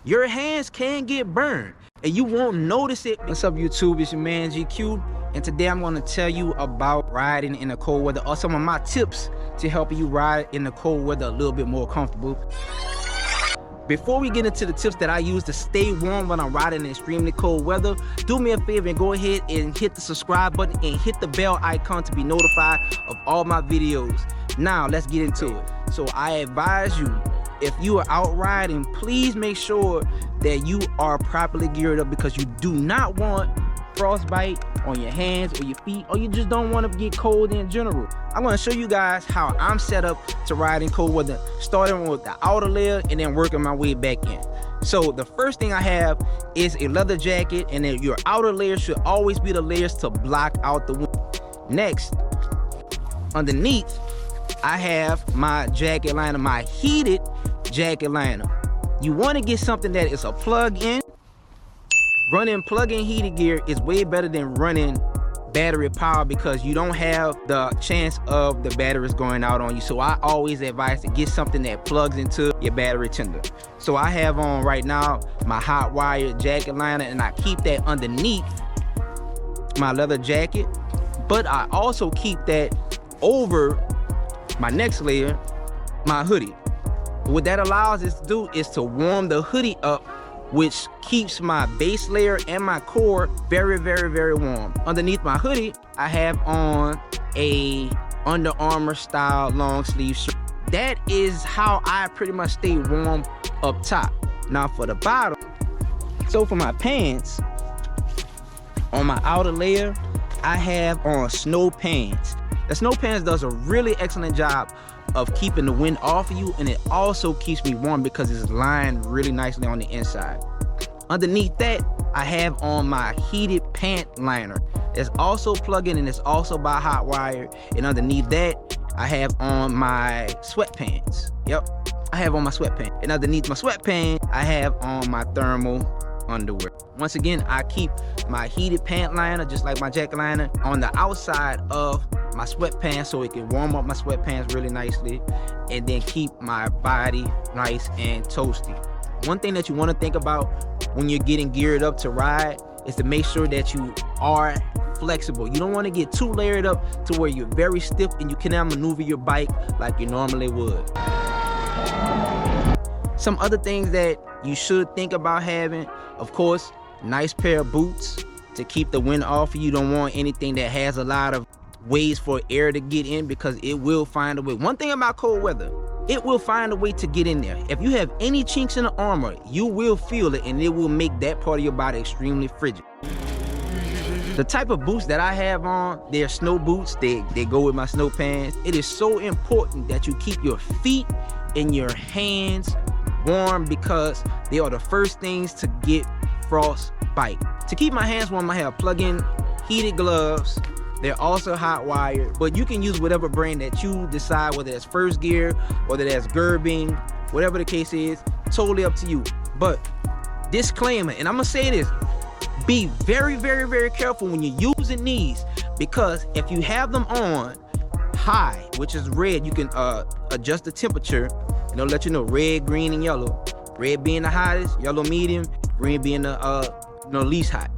your hands can get burned and you won't notice it. What's up, YouTube? It's your man GQ, and today I'm going to tell you about riding in the cold weather, or some of my tips to help you ride in the cold weather a little bit more comfortable. Before we get into the tips that I use to stay warm when I'm riding in extremely cold weather, do me a favor and go ahead and hit the subscribe button and hit the bell icon to be notified of all my videos. Now let's get into it. So I advise you, if you are out riding, please make sure that you are properly geared up, because you do not want frostbite on your hands or your feet, or you just don't want to get cold in general. I'm going to show you guys how I'm set up to ride in cold weather, starting with the outer layer and then working my way back in. So the first thing I have is a leather jacket, and then your outer layer should always be the layers to block out the wind. Next, underneath, I have my jacket liner, my heated jacket liner. You want to get something that is a plug-in. Running plug-in heated gear is way better than running battery power, because you don't have the chance of the batteries going out on you. So I always advise to get something that plugs into your battery tender. So I have on right now my hot wire jacket liner, and I keep that underneath my leather jacket, but I also keep that over my next layer, my hoodie. What that allows us to do is to warm the hoodie up, which keeps my base layer and my core very, very, very warm. Underneath my hoodie, I have on a Under Armour style long sleeve shirt. That is how I pretty much stay warm up top. Now for the bottom, so for my pants, on my outer layer, I have on snow pants. The snow pants does a really excellent job of keeping the wind off of you, and it also keeps me warm because it's lined really nicely on the inside. Underneath that, I have on my heated pant liner. It's also plug-in and it's also by hot wire. And underneath that, I have on my sweatpants. Yep, I have on my sweatpants. And underneath my sweatpants, I have on my thermal underwear. Once again, I keep my heated pant liner, just like my jacket liner, on the outside of my sweatpants, so it can warm up my sweatpants really nicely and then keep my body nice and toasty. One thing that you want to think about when you're getting geared up to ride is to make sure that you are flexible. You don't want to get too layered up to where you're very stiff and you cannot maneuver your bike like you normally would. Some other things that you should think about having, of course, nice pair of boots to keep the wind off. You don't want anything that has a lot of ways for air to get in, because it will find a way. One thing about cold weather, it will find a way to get in there. If you have any chinks in the armor, you will feel it, and it will make that part of your body extremely frigid. The type of boots that I have on, they're snow boots. They go with my snow pants. It is so important that you keep your feet and your hands warm, because they are the first things to get frostbite. To keep my hands warm, I have plug-in heated gloves. They're also hot wired, but you can use whatever brand that you decide, whether it's First Gear, whether that's Gerbing, whatever the case is, totally up to you. But disclaimer, and I'm gonna say this, be very, very, very careful when you're using these, because if you have them on high, which is red, you can adjust the temperature, and it'll let you know red, green, and yellow. Red being the hottest, yellow medium, green being the least hot.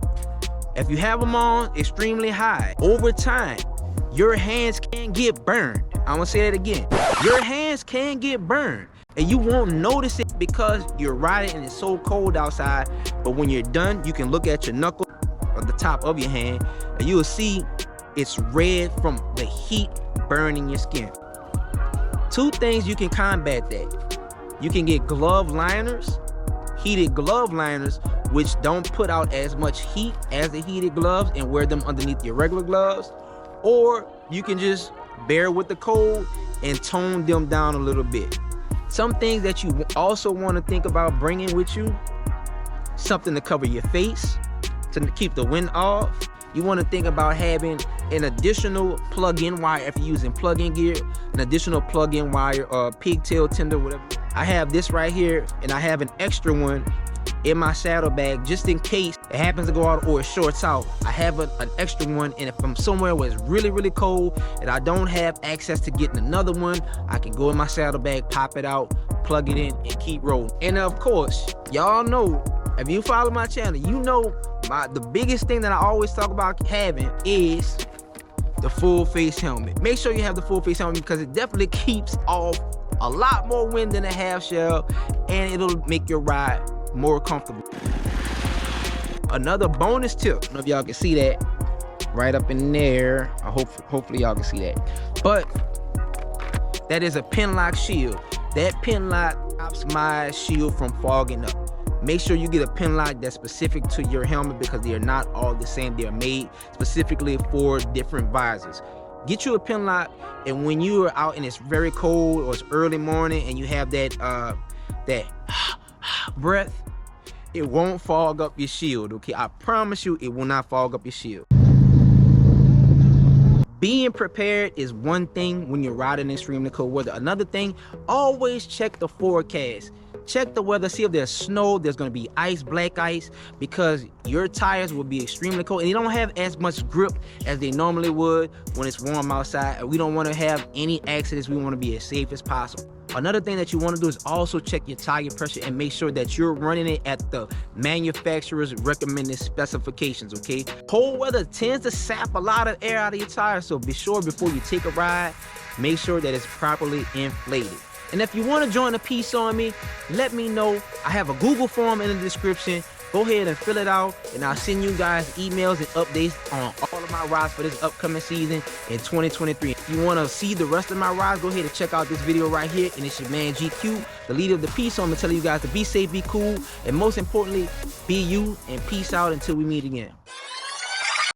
If you have them on extremely high, over time, your hands can get burned. I'm gonna say that again. Your hands can get burned, and you won't notice it because you're riding and it's so cold outside. But when you're done, you can look at your knuckle or the top of your hand, and you will see it's red from the heat burning your skin. Two things you can combat that. You can get glove liners, heated glove liners, which don't put out as much heat as the heated gloves, and wear them underneath your regular gloves. Or you can just bear with the cold and tone them down a little bit. Some things that you also want to think about bringing with you: something to cover your face to keep the wind off. You want to think about having an additional plug-in wire if you're using plug-in gear, an additional plug-in wire or pigtail tender, whatever. I have this right here, and I have an extra one in my saddlebag just in case it happens to go out or it shorts out. I have an extra one, and if I'm somewhere where it's really, really cold and I don't have access to getting another one, I can go in my saddlebag, pop it out, plug it in, and keep rolling. And of course, y'all know, if you follow my channel, you know the biggest thing that I always talk about having is the full face helmet. Make sure you have the full face helmet because it definitely keeps off a lot more wind than a half shell, and it'll make your ride more comfortable. Another bonus tip, I don't know if y'all can see that right up in there. Hopefully y'all can see that. But that is a pin lock shield. That pin lock stops my shield from fogging up. Make sure you get a pin lock that's specific to your helmet because they are not all the same. They are made specifically for different visors. Get you a pin lock, and when you are out and it's very cold or it's early morning and you have that breath, it won't fog up your shield, okay? I promise you, it will not fog up your shield. Being prepared is one thing when you're riding in extremely cold weather. Another thing, always check the forecast. Check the weather, see if there's snow, there's gonna be ice, black ice, because your tires will be extremely cold and they don't have as much grip as they normally would when it's warm outside. And we don't wanna have any accidents. We wanna be as safe as possible. Another thing that you wanna do is also check your tire pressure and make sure that you're running it at the manufacturer's recommended specifications, okay? Cold weather tends to sap a lot of air out of your tires, so be sure before you take a ride, make sure that it's properly inflated. And if you want to join a piece on me, let me know. I have a Google form in the description. Go ahead and fill it out, and I'll send you guys emails and updates on all of my rides for this upcoming season in 2023. If you want to see the rest of my rides, go ahead and check out this video right here. And it's your man GQ, the leader of the Peace Home, telling you guys to be safe, be cool, and most importantly, be you, and peace out until we meet again.